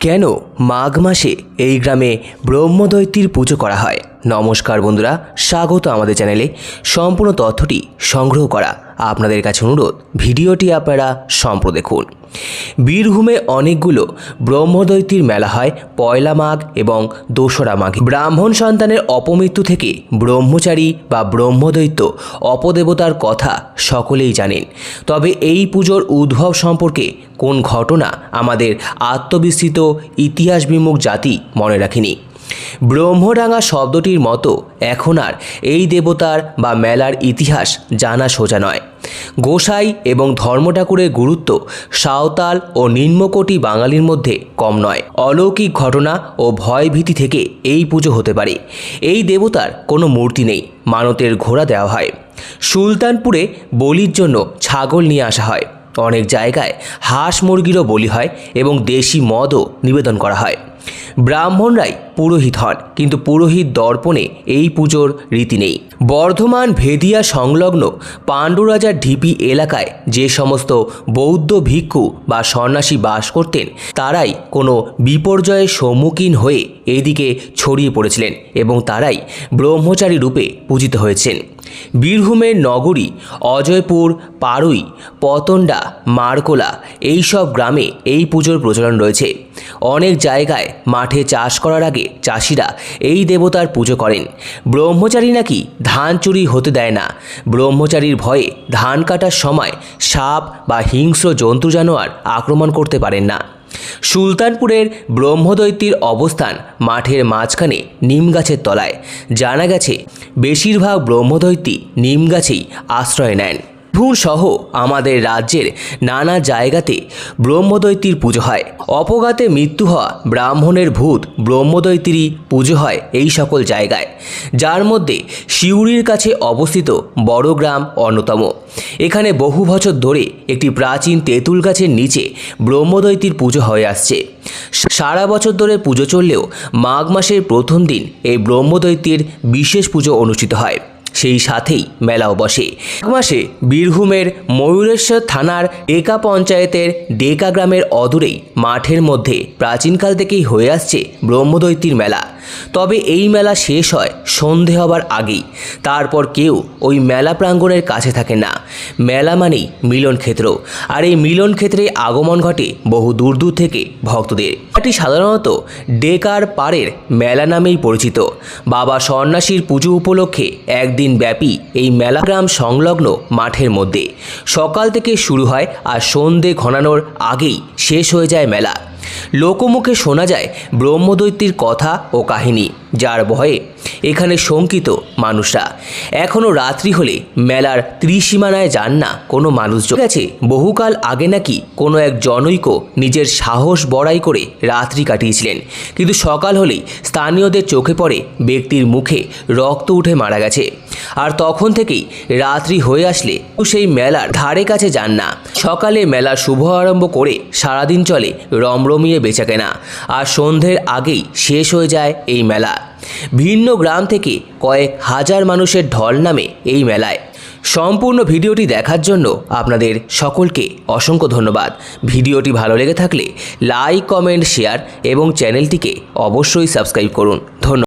কেন মাঘ মাসে এই গ্রামে ব্রহ্মদৈত্যের পুজো করা হয়? নমস্কার বন্ধুরা, স্বাগত আমাদের চ্যানেলে। সম্পূর্ণ তথ্যটি সংগ্রহ করা আপনাদের কাছে অনুরোধ, ভিডিওটি আপনারা সম্পূর্ণ দেখুন। বীরভূমে অনেকগুলো ব্রহ্মদৈত্যের মেলা হয় পয়লা মাঘ এবং দোসরা মাঘে। ব্রাহ্মণ সন্তানের অপমৃত্যু থেকে ব্রহ্মচারী বা ব্রহ্মদৈত্য অপদেবতার কথা সকলেই জানেন। তবে এই পুজোর উদ্ভব সম্পর্কে কোন ঘটনা আমাদের আত্মবিস্মৃত ইতিহাস বিমুখ জাতি মনে রাখেনি। ব্রহ্মডাঙ্গা শব্দটির মতো এখন আর এই দেবতার বা মেলার ইতিহাস জানা সোজা নয়। গোসাই এবং ধর্মঠাকুরের গুরুত্ব সাঁওতাল ও নিম্নকোটি বাঙালির মধ্যে কম নয়। অলৌকিক ঘটনা ও ভয়ভীতি থেকে এই পুজো হতে পারে। এই দেবতার কোনো মূর্তি নেই, মানতের ঘোড়া দেওয়া হয়। সুলতানপুরে বলির জন্য ছাগল নিয়ে আসা হয়। অনেক জায়গায় হাঁস মুরগিরও বলি হয় এবং দেশি মদও নিবেদন করা হয়। ব্রাহ্মণরাই পুরোহিত হন, কিন্তু পুরোহিত দর্পণে এই পুজোর রীতি নেই। বর্ধমান ভেদিয়া সংলগ্ন পাণ্ডুরাজার ঢিপি এলাকায় যে সমস্ত বৌদ্ধ ভিক্ষু বা সন্ন্যাসী বাস করতেন, তারাই কোনো বিপর্যয়ের সম্মুখীন হয়ে এদিকে ছড়িয়ে পড়েছিলেন এবং তারাই ব্রহ্মচারী রূপে পূজিত হয়েছেন। বীরভূমের নগরী অজয়পুর, পাড়ুই, পতন্ডা, মারকোলা এইসব গ্রামে এই পুজোর প্রচলন রয়েছে। অনেক জায়গায় মাঠে চাষ করার আগে চাষিরা এই দেবতার পুজো করেন। ব্রহ্মচারী নাকি ধান চুরি হতে দেয় না। ব্রহ্মচারীর ভয়ে ধান কাটার সময় সাপ বা হিংস্র জন্তু জানোয়ার আক্রমণ করতে পারেন না। সুলতানপুরের ব্রহ্মদৈত্যের অবস্থান মাঠের মাঝখানে নিম গাছের তলায়। জানা গেছে বেশিরভাগ ব্রহ্মদৈত্যী নিম গাছেই আশ্রয় নেন। বীরভূম সহ আমাদের রাজ্যের নানা জায়গাতে ব্রহ্মদৈত্যের পুজো হয়। অপঘাতে মৃত্যু হওয়া ব্রাহ্মণের ভূত ব্রহ্মদৈত্যেরই পুজো হয় এই সকল জায়গায়, যার মধ্যে সিউড়ির কাছে অবস্থিত বড়গ্রাম অন্যতম। এখানে বহু বছর ধরে একটি প্রাচীন তেঁতুল গাছের নিচে ব্রহ্মদৈত্যের পুজো হয়ে আসছে। সারা বছর ধরে পুজো চললেও মাঘ মাসের প্রথম দিন এই ব্রহ্মদৈত্যের বিশেষ পুজো অনুষ্ঠিত হয়। সেই সাথেই মেলাও বসে। মাঘ মাসে বীরভূমের ময়ূরেশ্বর থানার ডেকা পঞ্চায়েতের ডেকা গ্রামের অদূরেই মাঠের মধ্যে প্রাচীনকাল থেকেই হয়ে আসছে ব্রহ্মদৈত্যের মেলা। তবে এই মেলা শেষ হয় সন্ধে হবার আগেই। তারপর কেউ ওই মেলা প্রাঙ্গণের কাছে থাকে না। মেলা মানেই মিলন ক্ষেত্র, আর এই মিলন ক্ষেত্রে আগমন ঘটে বহু দূর দূর থেকে ভক্তদের। এটি সাধারণত ডেকার পাড়ের মেলা নামেই পরিচিত। বাবা সন্ন্যাসীর পুজো উপলক্ষে একদিন ব্যাপী এই মেলা গ্রাম সংলগ্ন মাঠের মধ্যে সকাল থেকে শুরু হয় আর সন্ধে ঘনানোর আগেই শেষ হয়ে যায় মেলা। লোকমুখে শোনা যায় ব্রহ্মদৈত্যের কথা ও কাহিনী, যার ভয়ে এখানে শঙ্কিত মানুষরা। এখনও রাত্রি হলে মেলার ত্রিসীমানায় যান না কোনো মানুষজন। গেছে বহুকাল আগে নাকি কোনো এক জনৈক নিজের সাহস বড়াই করে রাত্রি কাটিয়েছিলেন, কিন্তু সকাল হলেই স্থানীয়দের চোখে পড়ে ব্যক্তির মুখে রক্ত উঠে মারা গেছে। আর তখন থেকেই রাত্রি হয়ে আসলে সেই মেলার ধারে কাছে যান না। সকালে মেলার শুভ আরম্ভ করে সারাদিন চলে রমরমিয়ে বেচাকেনা, আর সন্ধ্যের আগেই শেষ হয়ে যায় এই মেলা। ভিন্ন গ্রাম থেকে কয়েক হাজার মানুষের ঢল নামে এই মেলায়। সম্পূর্ণ ভিডিওটি দেখার জন্য আপনাদের সকলকে অসংখ্য ধন্যবাদ। ভিডিওটি ভালো লেগে থাকলে লাইক, কমেন্ট, শেয়ার এবং চ্যানেলটিকে অবশ্যই সাবস্ক্রাইব করুন। ধন্যবাদ।